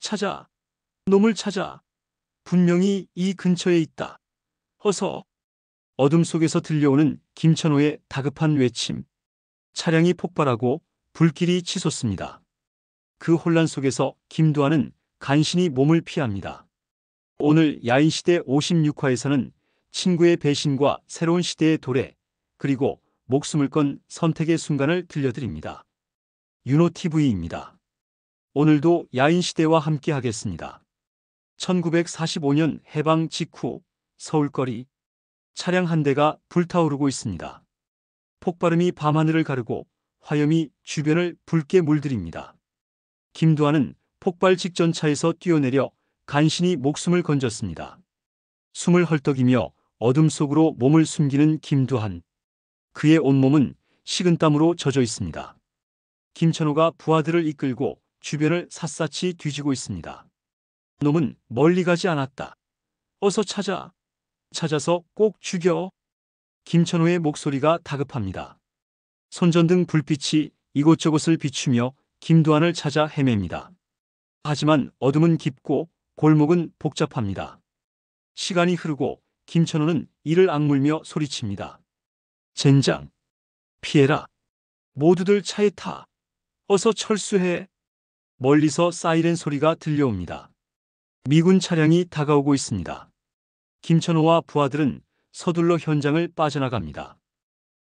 찾아. 놈을 찾아. 분명히 이 근처에 있다. 어서. 어둠 속에서 들려오는 김천호의 다급한 외침. 차량이 폭발하고 불길이 치솟습니다. 그 혼란 속에서 김두한은 간신히 몸을 피합니다. 오늘 야인시대 56화에서는 친구의 배신과 새로운 시대의 도래, 그리고 목숨을 건 선택의 순간을 들려드립니다. 윤호TV입니다. 오늘도 야인시대와 함께 하겠습니다. 1945년 해방 직후 서울거리, 차량 한 대가 불타오르고 있습니다. 폭발음이 밤하늘을 가르고 화염이 주변을 붉게 물들입니다. 김두한은 폭발 직전 차에서 뛰어내려 간신히 목숨을 건졌습니다. 숨을 헐떡이며 어둠 속으로 몸을 숨기는 김두한. 그의 온몸은 식은땀으로 젖어 있습니다. 김천호가 부하들을 이끌고 주변을 샅샅이 뒤지고 있습니다. 놈은 멀리 가지 않았다. 어서 찾아. 찾아서 꼭 죽여. 김천호의 목소리가 다급합니다. 손전등 불빛이 이곳저곳을 비추며 김두한을 찾아 헤맵니다. 하지만 어둠은 깊고 골목은 복잡합니다. 시간이 흐르고 김천호는 이를 악물며 소리칩니다. 젠장! 피해라! 모두들 차에 타! 어서 철수해! 멀리서 사이렌 소리가 들려옵니다. 미군 차량이 다가오고 있습니다. 김천호와 부하들은 서둘러 현장을 빠져나갑니다.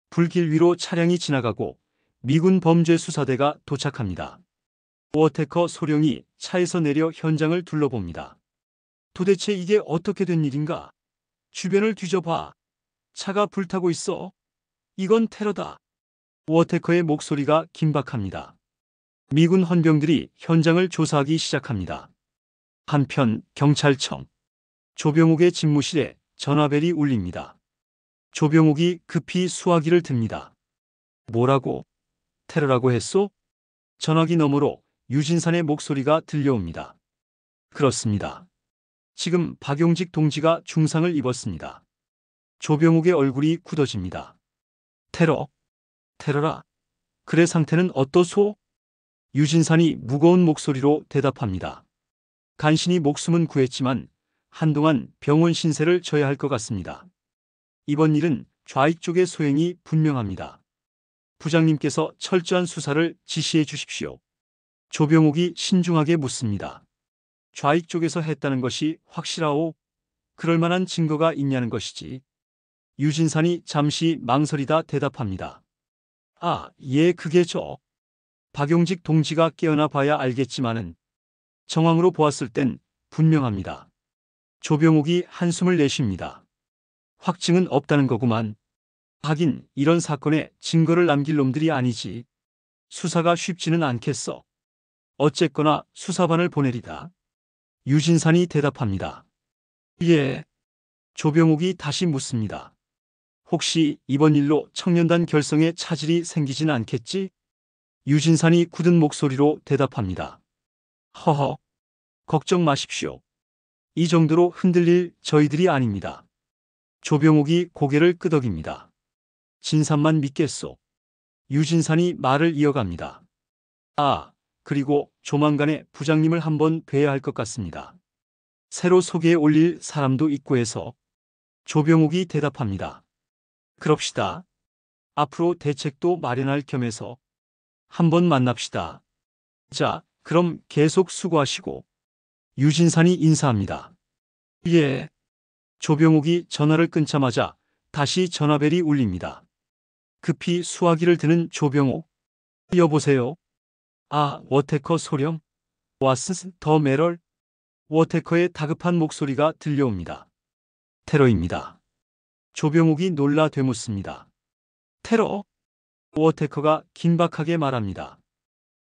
불길 위로 차량이 지나가고 미군 범죄수사대가 도착합니다. 워테커 소령이 차에서 내려 현장을 둘러봅니다. 도대체 이게 어떻게 된 일인가? 주변을 뒤져봐. 차가 불타고 있어. 이건 테러다. 워테커의 목소리가 긴박합니다. 미군 헌병들이 현장을 조사하기 시작합니다. 한편 경찰청 조병욱의 집무실에 전화벨이 울립니다. 조병욱이 급히 수화기를 듭니다. 뭐라고? 테러라고 했소? 전화기 너머로 유진산의 목소리가 들려옵니다. 그렇습니다. 지금 박용직 동지가 중상을 입었습니다. 조병욱의 얼굴이 굳어집니다. 테러? 테러라? 그래 상태는 어떠소? 유진산이 무거운 목소리로 대답합니다. 간신히 목숨은 구했지만 한동안 병원 신세를 져야 할 것 같습니다. 이번 일은 좌익 쪽의 소행이 분명합니다. 부장님께서 철저한 수사를 지시해 주십시오. 조병욱이 신중하게 묻습니다. 좌익 쪽에서 했다는 것이 확실하오? 그럴 만한 증거가 있냐는 것이지. 유진산이 잠시 망설이다 대답합니다. 아, 예, 그게 박용직 동지가 깨어나 봐야 알겠지만은 정황으로 보았을 땐 분명합니다. 조병욱이 한숨을 내쉽니다. 확증은 없다는 거구만. 하긴 이런 사건에 증거를 남길 놈들이 아니지. 수사가 쉽지는 않겠어. 어쨌거나 수사반을 보내리다. 유진산이 대답합니다. 예. 조병욱이 다시 묻습니다. 혹시 이번 일로 청년단 결성에 차질이 생기진 않겠지? 유진산이 굳은 목소리로 대답합니다. 허허. 걱정 마십시오. 이 정도로 흔들릴 저희들이 아닙니다. 조병욱이 고개를 끄덕입니다. 진산만 믿겠소. 유진산이 말을 이어갑니다. 아, 그리고 조만간에 부장님을 한번 뵈야 할 것 같습니다. 새로 소개해 올릴 사람도 있고 해서. 조병욱이 대답합니다. 그럽시다. 앞으로 대책도 마련할 겸해서 한번 만납시다. 자, 그럼 계속 수고하시고. 유진산이 인사합니다. 예. 조병욱이 전화를 끊자마자 다시 전화벨이 울립니다. 급히 수화기를 드는 조병욱. 여보세요? 아, 워테커 소령? 왓슨 더 메럴? 워테커의 다급한 목소리가 들려옵니다. 테러입니다. 조병욱이 놀라 되묻습니다. 테러? 워테커가 긴박하게 말합니다.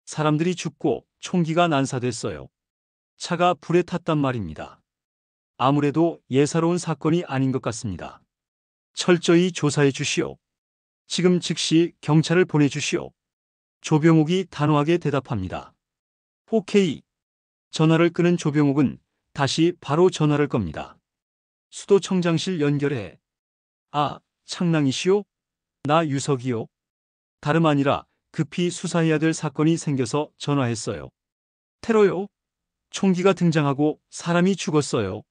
사람들이 죽고 총기가 난사됐어요. 차가 불에 탔단 말입니다. 아무래도 예사로운 사건이 아닌 것 같습니다. 철저히 조사해 주시오. 지금 즉시 경찰을 보내주시오. 조병욱이 단호하게 대답합니다. 오케이. 전화를 끄는 조병욱은 다시 바로 전화를 겁니다. 수도청장실 연결해. 아, 창랑이시오? 나 유석이요. 다름 아니라 급히 수사해야 될 사건이 생겨서 전화했어요. 테러요? 총기가 등장하고 사람이 죽었어요.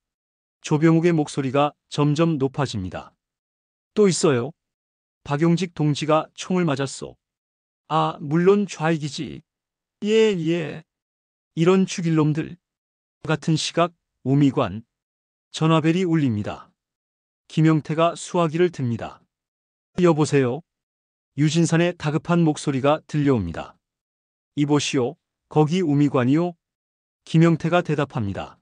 조병욱의 목소리가 점점 높아집니다. 또 있어요. 박용직 동지가 총을 맞았소. 아, 물론 좌익이지. 예, 예. 이런 죽일 놈들. 같은 시각, 우미관. 전화벨이 울립니다. 김영태가 수화기를 듭니다. 여보세요. 유진산의 다급한 목소리가 들려옵니다. 이보시오. 거기 우미관이요? 김영태가 대답합니다.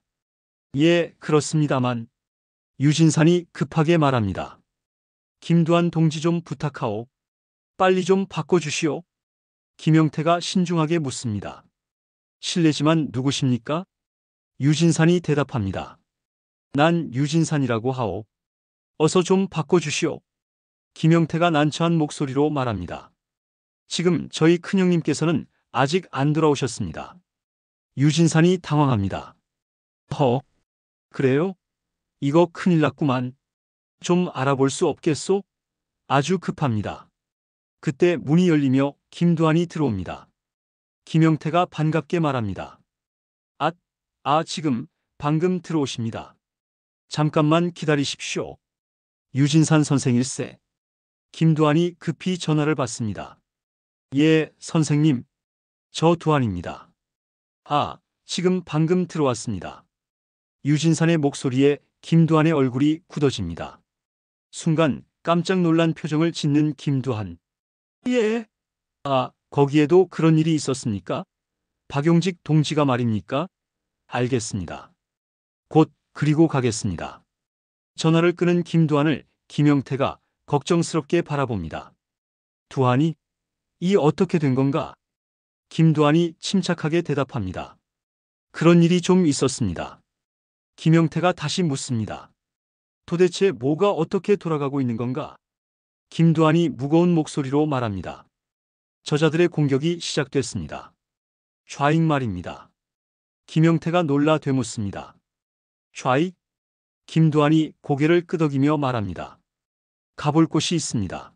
예, 그렇습니다만. 유진산이 급하게 말합니다. 김두한 동지 좀 부탁하오. 빨리 좀 바꿔주시오. 김영태가 신중하게 묻습니다. 실례지만 누구십니까? 유진산이 대답합니다. 난 유진산이라고 하오. 어서 좀 바꿔주시오. 김영태가 난처한 목소리로 말합니다. 지금 저희 큰형님께서는 아직 안 돌아오셨습니다. 유진산이 당황합니다. 그래요? 이거 큰일 났구만. 좀 알아볼 수 없겠소? 아주 급합니다. 그때 문이 열리며 김두한이 들어옵니다. 김영태가 반갑게 말합니다. 지금 방금 들어오십니다. 잠깐만 기다리십시오. 유진산 선생일세. 김두한이 급히 전화를 받습니다. 예, 선생님. 저 두한입니다. 지금 방금 들어왔습니다. 유진산의 목소리에 김두한의 얼굴이 굳어집니다. 순간 깜짝 놀란 표정을 짓는 김두한. 예. 거기에도 그런 일이 있었습니까? 박용직 동지가 말입니까? 알겠습니다. 곧 그리고 가겠습니다. 전화를 끊은 김두한을 김영태가 걱정스럽게 바라봅니다. 두한이? 이 어떻게 된 건가? 김두한이 침착하게 대답합니다. 그런 일이 좀 있었습니다. 김영태가 다시 묻습니다. 도대체 뭐가 어떻게 돌아가고 있는 건가? 김두한이 무거운 목소리로 말합니다. 저자들의 공격이 시작됐습니다. 좌익 말입니다. 김영태가 놀라 되묻습니다. 좌익? 김두한이 고개를 끄덕이며 말합니다. 가볼 곳이 있습니다.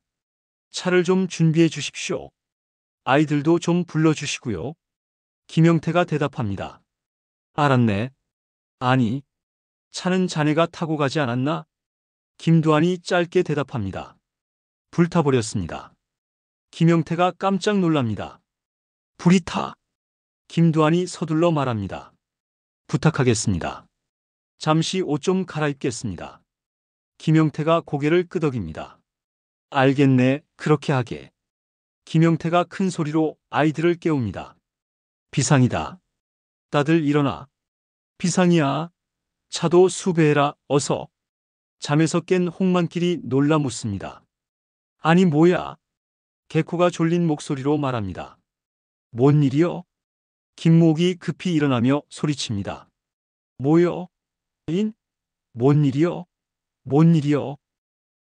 차를 좀 준비해 주십시오. 아이들도 좀 불러주시고요. 김영태가 대답합니다. 알았네. 아니, 차는 자네가 타고 가지 않았나? 김두한이 짧게 대답합니다. 불타버렸습니다. 김영태가 깜짝 놀랍니다. 불이 타. 김두한이 서둘러 말합니다. 부탁하겠습니다. 잠시 옷 좀 갈아입겠습니다. 김영태가 고개를 끄덕입니다. 알겠네, 그렇게 하게. 김영태가 큰 소리로 아이들을 깨웁니다. 비상이다. 다들 일어나. 비상이야. 차도 수배해라, 어서. 잠에서 깬 홍만길이 놀라 묻습니다. 아니 뭐야? 개코가 졸린 목소리로 말합니다. 뭔 일이요? 김목이 급히 일어나며 소리칩니다. 뭐요? 뭔 일이요? 뭔 일이요?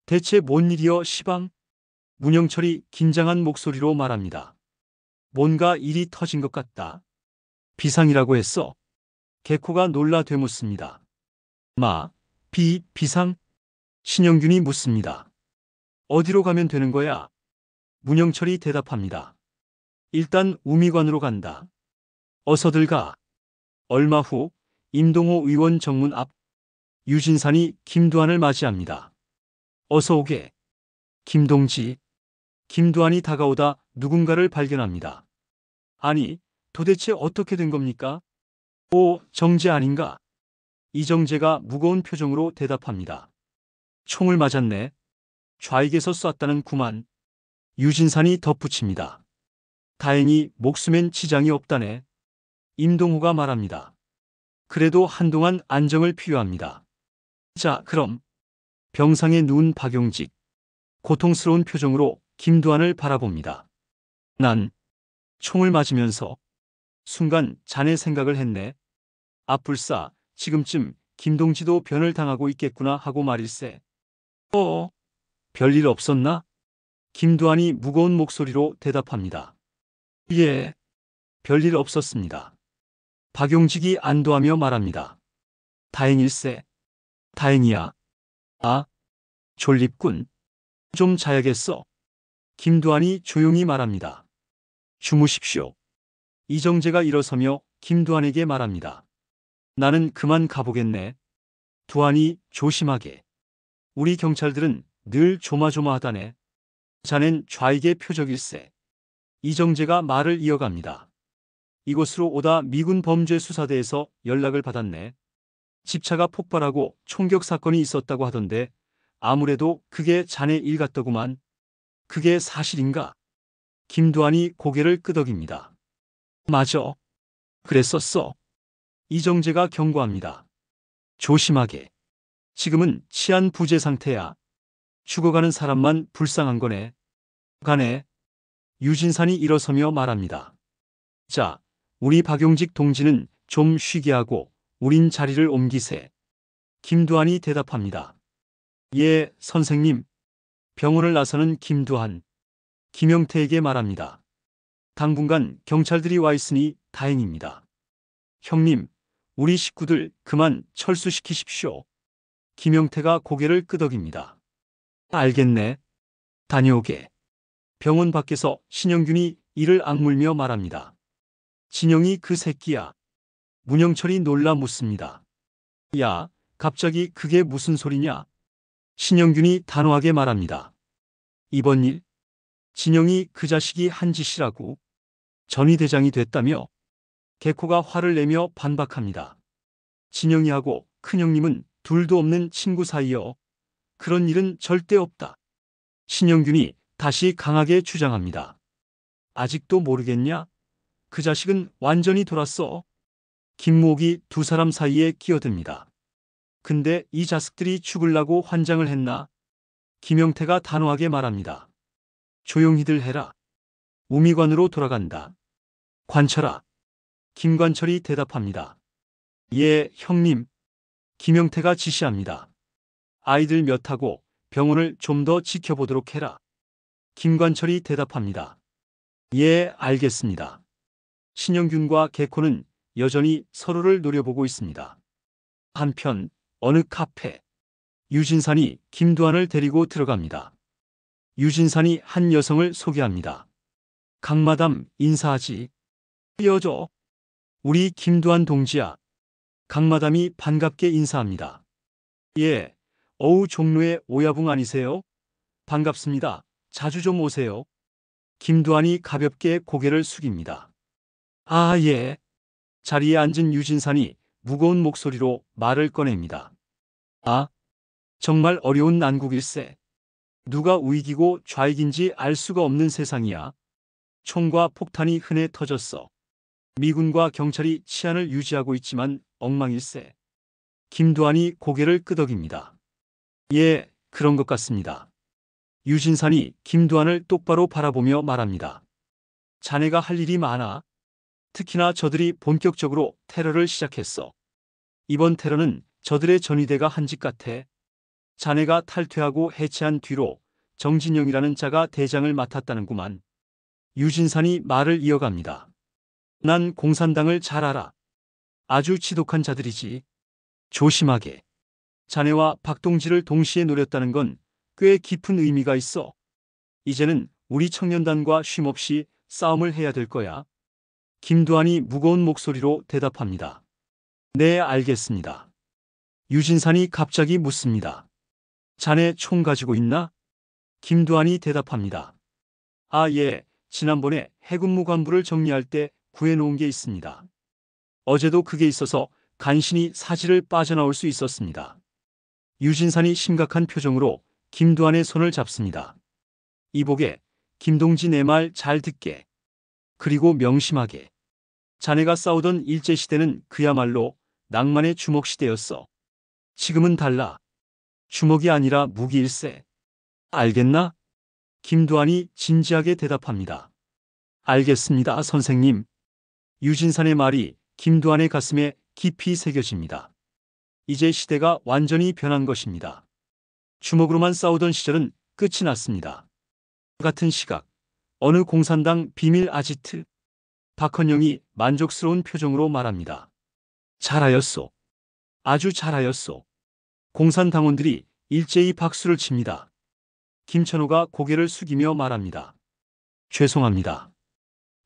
대체 뭔 일이요, 시방? 문영철이 긴장한 목소리로 말합니다. 뭔가 일이 터진 것 같다. 비상이라고 했어. 개코가 놀라 되묻습니다. 비상? 신영균이 묻습니다. 어디로 가면 되는 거야? 문영철이 대답합니다. 일단 우미관으로 간다. 어서들 가. 얼마 후 임동호 의원 정문 앞 유진산이 김두한을 맞이합니다. 어서 오게. 김동지. 김두한이 다가오다 누군가를 발견합니다. 아니, 도대체 어떻게 된 겁니까? 정재 아닌가? 이정재가 무거운 표정으로 대답합니다. 총을 맞았네. 좌익에서 쐈다는 구만. 유진산이 덧붙입니다. 다행히 목숨엔 지장이 없다네. 임동호가 말합니다. 그래도 한동안 안정을 필요합니다. 자, 그럼. 병상에 누운 박용직. 고통스러운 표정으로 김두한을 바라봅니다. 난 총을 맞으면서 순간 자네 생각을 했네. 불사, 지금쯤 김동지도 변을 당하고 있겠구나 하고 말일세. 별일 없었나? 김두한이 무거운 목소리로 대답합니다. 예, 별일 없었습니다. 박용직이 안도하며 말합니다. 다행일세. 다행이야. 졸립군. 좀 자야겠어. 김두한이 조용히 말합니다. 주무십시오. 이정재가 일어서며 김두한에게 말합니다. 나는 그만 가보겠네. 두한이 조심하게. 우리 경찰들은 늘 조마조마하다네. 자넨 좌익의 표적일세. 이정재가 말을 이어갑니다. 이곳으로 오다 미군 범죄수사대에서 연락을 받았네. 집차가 폭발하고 총격 사건이 있었다고 하던데 아무래도 그게 자네 일 같더구만. 그게 사실인가? 김두한이 고개를 끄덕입니다. 맞아. 그랬었어. 이정재가 경고합니다. 조심하게. 지금은 치안 부재 상태야. 죽어가는 사람만 불쌍한 거네. 가네. 유진산이 일어서며 말합니다. 자, 우리 박용직 동지는 좀 쉬게 하고 우린 자리를 옮기세. 김두한이 대답합니다. 예, 선생님. 병원을 나서는 김두한. 김영태에게 말합니다. 당분간 경찰들이 와 있으니 다행입니다. 형님, 우리 식구들 그만 철수시키십시오. 김영태가 고개를 끄덕입니다. 알겠네. 다녀오게. 병원 밖에서 신영균이 이를 악물며 말합니다. 진영이 그 새끼야. 문영철이 놀라 묻습니다. 야, 갑자기 그게 무슨 소리냐? 신영균이 단호하게 말합니다. 이번 일, 진영이 그 자식이 한 짓이라고. 전위대장이 됐다며. 개코가 화를 내며 반박합니다. 진영이하고 큰형님은 둘도 없는 친구 사이여. 그런 일은 절대 없다. 신영균이 다시 강하게 주장합니다. 아직도 모르겠냐? 그 자식은 완전히 돌았어. 김무옥이 두 사람 사이에 끼어듭니다. 근데 이 자식들이 죽으려고 환장을 했나? 김영태가 단호하게 말합니다. 조용히들 해라. 우미관으로 돌아간다. 관철아. 김관철이 대답합니다. 예, 형님. 김영태가 지시합니다. 아이들 몇하고 병원을 좀 더 지켜보도록 해라. 김관철이 대답합니다. 예, 알겠습니다. 신영균과 개코는 여전히 서로를 노려보고 있습니다. 한편 어느 카페, 유진산이 김두한을 데리고 들어갑니다. 유진산이 한 여성을 소개합니다. 강마담 인사하지. 여저. 우리 김두한 동지야. 강마담이 반갑게 인사합니다. 예, 어우 종로의 오야붕 아니세요? 반갑습니다. 자주 좀 오세요. 김두한이 가볍게 고개를 숙입니다. 아, 예. 자리에 앉은 유진산이 무거운 목소리로 말을 꺼냅니다. 아, 정말 어려운 난국일세. 누가 우익이고 좌익인지 알 수가 없는 세상이야. 총과 폭탄이 흔해 터졌어. 미군과 경찰이 치안을 유지하고 있지만 엉망일세. 김두한이 고개를 끄덕입니다. 예, 그런 것 같습니다. 유진산이 김두한을 똑바로 바라보며 말합니다. 자네가 할 일이 많아. 특히나 저들이 본격적으로 테러를 시작했어. 이번 테러는 저들의 전위대가 한 짓 같아. 자네가 탈퇴하고 해체한 뒤로 정진영이라는 자가 대장을 맡았다는구만. 유진산이 말을 이어갑니다. 난 공산당을 잘 알아. 아주 지독한 자들이지. 조심하게. 자네와 박동지를 동시에 노렸다는 건 꽤 깊은 의미가 있어. 이제는 우리 청년단과 쉼없이 싸움을 해야 될 거야. 김두한이 무거운 목소리로 대답합니다. 네, 알겠습니다. 유진산이 갑자기 묻습니다. 자네 총 가지고 있나? 김두한이 대답합니다. 아, 예. 지난번에 해군무 관부를 정리할 때 구해놓은 게 있습니다. 어제도 그게 있어서 간신히 사지를 빠져나올 수 있었습니다. 유진산이 심각한 표정으로 김두한의 손을 잡습니다. 이보게, 김동지 내 말 잘 듣게. 그리고 명심하게. 자네가 싸우던 일제시대는 그야말로 낭만의 주먹시대였어. 지금은 달라. 주먹이 아니라 무기일세. 알겠나? 김두한이 진지하게 대답합니다. 알겠습니다, 선생님. 유진산의 말이 김두한의 가슴에 깊이 새겨집니다. 이제 시대가 완전히 변한 것입니다. 주먹으로만 싸우던 시절은 끝이 났습니다. 같은 시각, 어느 공산당 비밀 아지트, 박헌영이 만족스러운 표정으로 말합니다. 잘하였소. 아주 잘하였소. 공산당원들이 일제히 박수를 칩니다. 김천호가 고개를 숙이며 말합니다. 죄송합니다.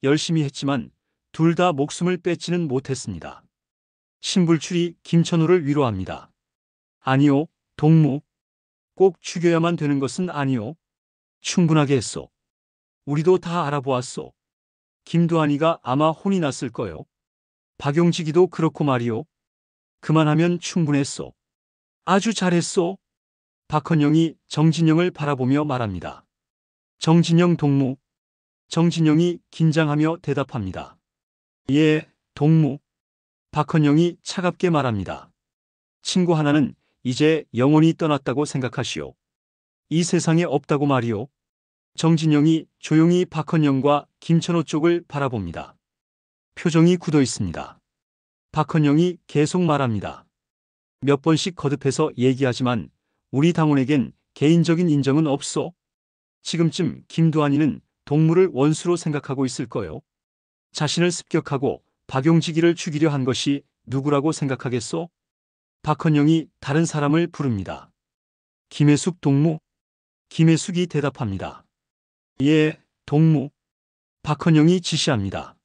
열심히 했지만 둘 다 목숨을 뺏지는 못했습니다. 신불출이 김천호를 위로합니다. 아니요, 동무. 꼭 죽여야만 되는 것은 아니요. 충분하게 했소. 우리도 다 알아보았소. 김두한이가 아마 혼이 났을 거요. 박용직이도 그렇고 말이요. 그만하면 충분했소. 아주 잘했소. 박헌영이 정진영을 바라보며 말합니다. 정진영 동무. 정진영이 긴장하며 대답합니다. 예, 동무. 박헌영이 차갑게 말합니다. 친구 하나는 이제 영원히 떠났다고 생각하시오. 이 세상에 없다고 말이오. 정진영이 조용히 박헌영과 김천호 쪽을 바라봅니다. 표정이 굳어 있습니다. 박헌영이 계속 말합니다. 몇 번씩 거듭해서 얘기하지만 우리 당원에겐 개인적인 인정은 없소. 지금쯤 김두한이는 동무를 원수로 생각하고 있을 거요. 자신을 습격하고 박용직이를 죽이려 한 것이 누구라고 생각하겠소? 박헌영이 다른 사람을 부릅니다. 김혜숙 동무. 김혜숙이 대답합니다. 예, 동무. 박헌영이 지시합니다.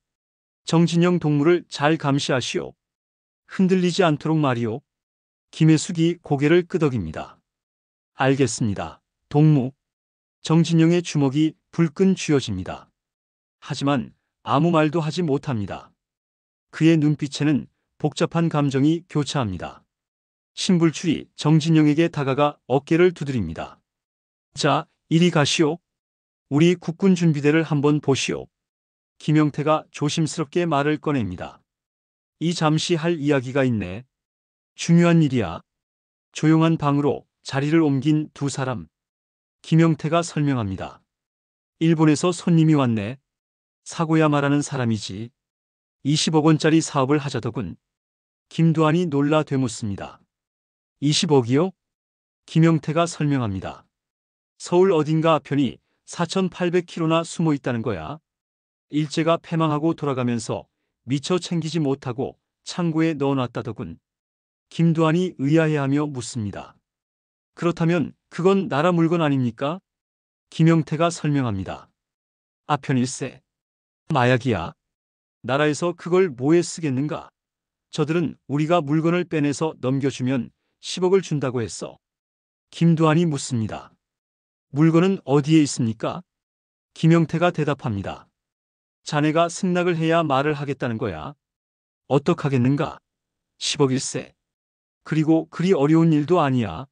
정진영 동무를 잘 감시하시오. 흔들리지 않도록 말이오. 김혜숙이 고개를 끄덕입니다. 알겠습니다, 동무. 정진영의 주먹이 불끈 쥐어집니다. 하지만 아무 말도 하지 못합니다. 그의 눈빛에는 복잡한 감정이 교차합니다. 신불출이 정진영에게 다가가 어깨를 두드립니다. 자, 이리 가시오. 우리 국군 준비대를 한번 보시오. 김영태가 조심스럽게 말을 꺼냅니다. 이 잠시 할 이야기가 있네. 중요한 일이야. 조용한 방으로 자리를 옮긴 두 사람. 김영태가 설명합니다. 일본에서 손님이 왔네. 사고야 말하는 사람이지. 20억 원짜리 사업을 하자더군. 김두한이 놀라 되묻습니다. 20억이요? 김영태가 설명합니다. 서울 어딘가 아편이 4,800km나 숨어 있다는 거야. 일제가 패망하고 돌아가면서 미처 챙기지 못하고 창고에 넣어놨다더군. 김두한이 의아해하며 묻습니다. 그렇다면 그건 나라 물건 아닙니까? 김영태가 설명합니다. 아편일세. 마약이야. 나라에서 그걸 뭐에 쓰겠는가? 저들은 우리가 물건을 빼내서 넘겨주면 10억을 준다고 했어. 김두한이 묻습니다. 물건은 어디에 있습니까? 김영태가 대답합니다. 자네가 승낙을 해야 말을 하겠다는 거야. 어떡하겠는가? 10억일세. 그리고 그리 어려운 일도 아니야.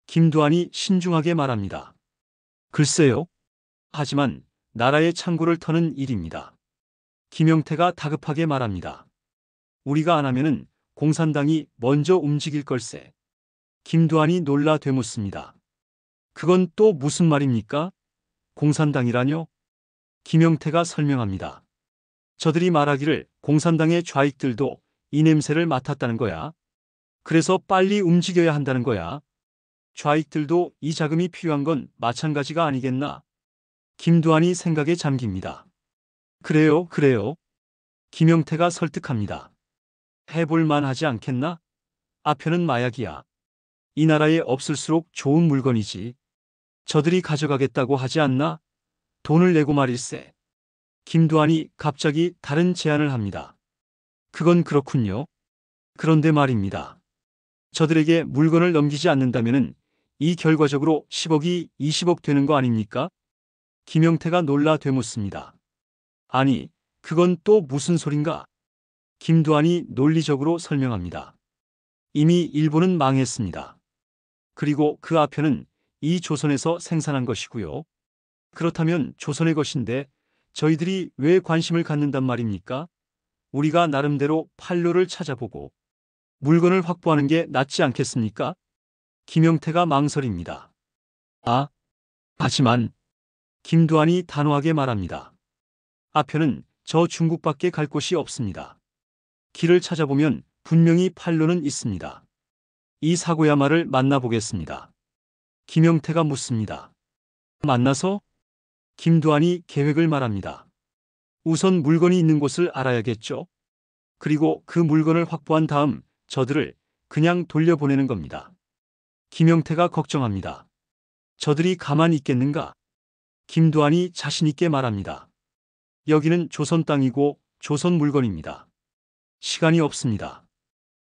김두한이 신중하게 말합니다. 글쎄요. 하지만 나라의 창고를 터는 일입니다. 김영태가 다급하게 말합니다. 우리가 안 하면은 공산당이 먼저 움직일 걸세. 김두한이 놀라 되묻습니다. 그건 또 무슨 말입니까? 공산당이라뇨? 김영태가 설명합니다. 저들이 말하기를 공산당의 좌익들도 이 냄새를 맡았다는 거야. 그래서 빨리 움직여야 한다는 거야. 좌익들도 이 자금이 필요한 건 마찬가지가 아니겠나? 김두한이 생각에 잠깁니다. 그래요, 그래요. 김영태가 설득합니다. 해볼만 하지 않겠나? 아편은 마약이야. 이 나라에 없을수록 좋은 물건이지. 저들이 가져가겠다고 하지 않나? 돈을 내고 말일세. 김두한이 갑자기 다른 제안을 합니다. 그건 그렇군요. 그런데 말입니다. 저들에게 물건을 넘기지 않는다면은 이 결과적으로 10억이 20억 되는 거 아닙니까? 김영태가 놀라 되묻습니다. 아니, 그건 또 무슨 소린가? 김두한이 논리적으로 설명합니다. 이미 일본은 망했습니다. 그리고 그 아편은 이 조선에서 생산한 것이고요. 그렇다면 조선의 것인데 저희들이 왜 관심을 갖는단 말입니까? 우리가 나름대로 판로를 찾아보고 물건을 확보하는 게 낫지 않겠습니까? 김영태가 망설입니다. 하지만 김두한이 단호하게 말합니다. 아편은 저 중국밖에 갈 곳이 없습니다. 길을 찾아보면 분명히 판로는 있습니다. 이 사고야마를 만나보겠습니다. 김영태가 묻습니다. 만나서? 김두한이 계획을 말합니다. 우선 물건이 있는 곳을 알아야겠죠. 그리고 그 물건을 확보한 다음 저들을 그냥 돌려보내는 겁니다. 김영태가 걱정합니다. 저들이 가만히 있겠는가? 김두한이 자신있게 말합니다. 여기는 조선 땅이고 조선 물건입니다. 시간이 없습니다.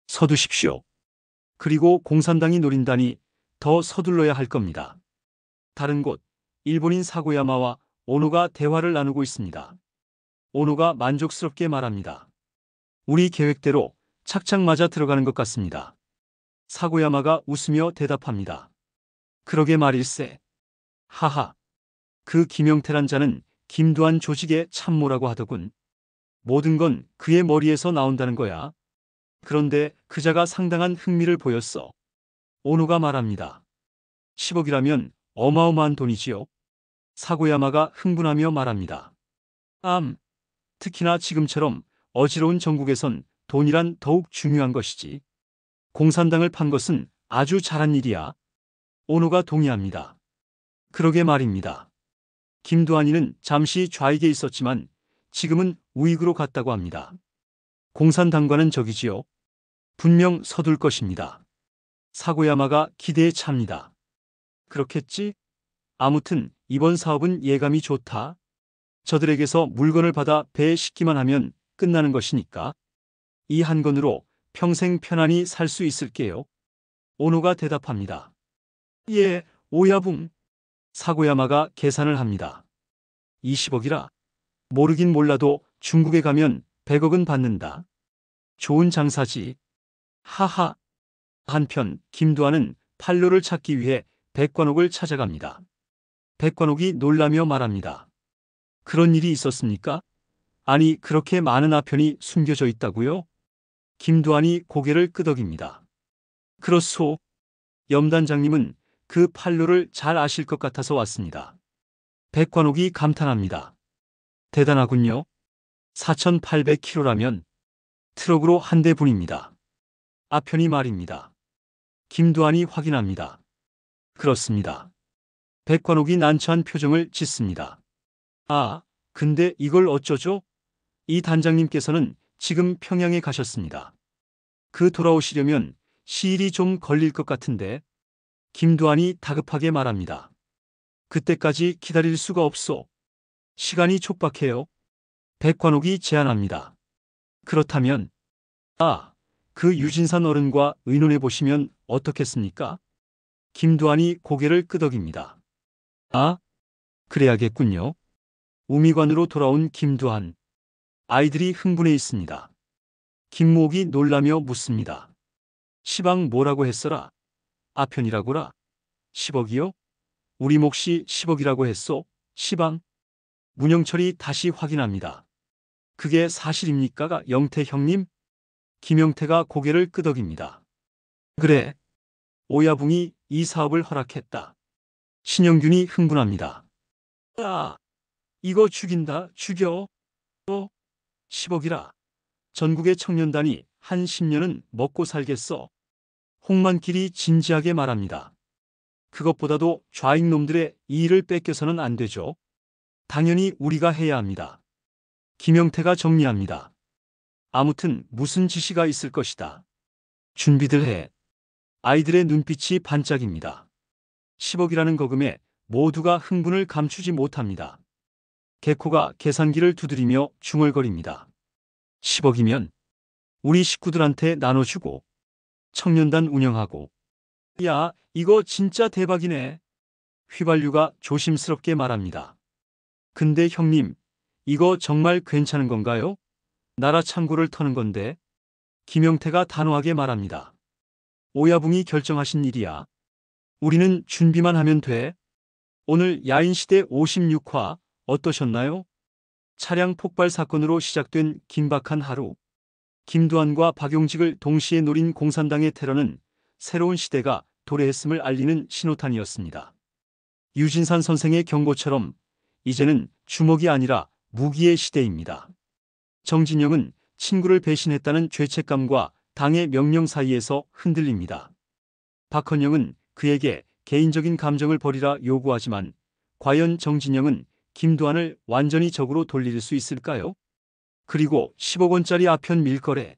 서두십시오. 그리고 공산당이 노린다니 더 서둘러야 할 겁니다. 다른 곳, 일본인 사고야마와 오노가 대화를 나누고 있습니다. 오노가 만족스럽게 말합니다. 우리 계획대로 착착 맞아 들어가는 것 같습니다. 사고야마가 웃으며 대답합니다. 그러게 말일세. 하하. 그 김영태란 자는 김두한 조직의 참모라고 하더군. 모든 건 그의 머리에서 나온다는 거야. 그런데 그자가 상당한 흥미를 보였어. 오노가 말합니다. 10억이라면 어마어마한 돈이지요. 사고야마가 흥분하며 말합니다. 특히나 지금처럼 어지러운 정국에선 돈이란 더욱 중요한 것이지. 공산당을 판 것은 아주 잘한 일이야. 오노가 동의합니다. 그러게 말입니다. 김두한이는 잠시 좌익에 있었지만 지금은 우익으로 갔다고 합니다. 공산당과는 적이지요. 분명 서둘 것입니다. 사고야마가 기대에 찹니다. 그렇겠지? 아무튼 이번 사업은 예감이 좋다. 저들에게서 물건을 받아 배에 싣기만 하면 끝나는 것이니까. 이 한 건으로 평생 편안히 살 수 있을게요. 오노가 대답합니다. 예, 오야붕. 사고야마가 계산을 합니다. 20억이라. 모르긴 몰라도 중국에 가면 100억은 받는다. 좋은 장사지. 하하. 한편 김두한은 판로를 찾기 위해 백관옥을 찾아갑니다. 백관옥이 놀라며 말합니다. 그런 일이 있었습니까? 아니, 그렇게 많은 아편이 숨겨져 있다고요? 김두한이 고개를 끄덕입니다. 그렇소. 염단장님은 그 판로를 잘 아실 것 같아서 왔습니다. 백관옥이 감탄합니다. 대단하군요. 4,800kg라면 트럭으로 한 대분입니다. 아편이 말입니다. 김두한이 확인합니다. 그렇습니다. 백관옥이 난처한 표정을 짓습니다. 근데 이걸 어쩌죠? 이 단장님께서는 지금 평양에 가셨습니다. 그 돌아오시려면 시일이 좀 걸릴 것 같은데. 김두한이 다급하게 말합니다. 그때까지 기다릴 수가 없소. 시간이 촉박해요. 백관옥이 제안합니다. 그렇다면 그 유진산 어른과 의논해 보시면 어떻겠습니까? 김두한이 고개를 끄덕입니다. 그래야겠군요. 우미관으로 돌아온 김두한. 아이들이 흥분해 있습니다. 김모옥이 놀라며 묻습니다. 시방 뭐라고 했어라? 아편이라고라? 10억이요? 우리 몫이 10억이라고 했소? 시방? 문영철이 다시 확인합니다. 그게 사실입니까, 영태 형님? 김영태가 고개를 끄덕입니다. 그래. 오야붕이 이 사업을 허락했다. 신영균이 흥분합니다. 이거 죽인다, 죽여. 10억이라. 전국의 청년단이 한 10년은 먹고 살겠어. 홍만길이 진지하게 말합니다. 그것보다도 좌익놈들의 이 일을 뺏겨서는 안 되죠. 당연히 우리가 해야 합니다. 김영태가 정리합니다. 아무튼 무슨 지시가 있을 것이다. 준비들 해. 아이들의 눈빛이 반짝입니다. 10억이라는 거금에 모두가 흥분을 감추지 못합니다. 개코가 계산기를 두드리며 중얼거립니다. 10억이면 우리 식구들한테 나눠주고 청년단 운영하고. 야, 이거 진짜 대박이네. 휘발유가 조심스럽게 말합니다. 근데 형님, 이거 정말 괜찮은 건가요? 나라 창고를 터는 건데. 김영태가 단호하게 말합니다. 오야붕이 결정하신 일이야. 우리는 준비만 하면 돼. 오늘 야인시대 56화 어떠셨나요? 차량 폭발 사건으로 시작된 긴박한 하루. 김두한과 박용직을 동시에 노린 공산당의 테러는 새로운 시대가 도래했음을 알리는 신호탄이었습니다. 유진산 선생의 경고처럼 이제는 주먹이 아니라 무기의 시대입니다. 정진영은 친구를 배신했다는 죄책감과 당의 명령 사이에서 흔들립니다. 박헌영은 그에게 개인적인 감정을 버리라 요구하지만 과연 정진영은 김두한을 완전히 적으로 돌릴 수 있을까요? 그리고 10억 원짜리 아편 밀거래.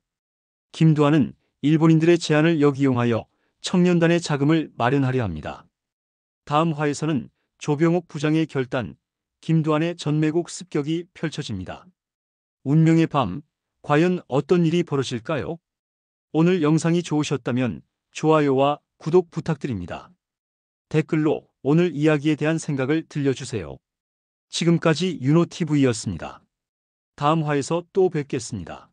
김두한은 일본인들의 제안을 역이용하여 청년단의 자금을 마련하려 합니다. 다음 화에서는 조병옥 부장의 결단, 김두한의 전매국 습격이 펼쳐집니다. 운명의 밤, 과연 어떤 일이 벌어질까요? 오늘 영상이 좋으셨다면 좋아요와 구독 부탁드립니다. 댓글로 오늘 이야기에 대한 생각을 들려주세요. 지금까지 윤호TV였습니다. 다음 화에서 또 뵙겠습니다.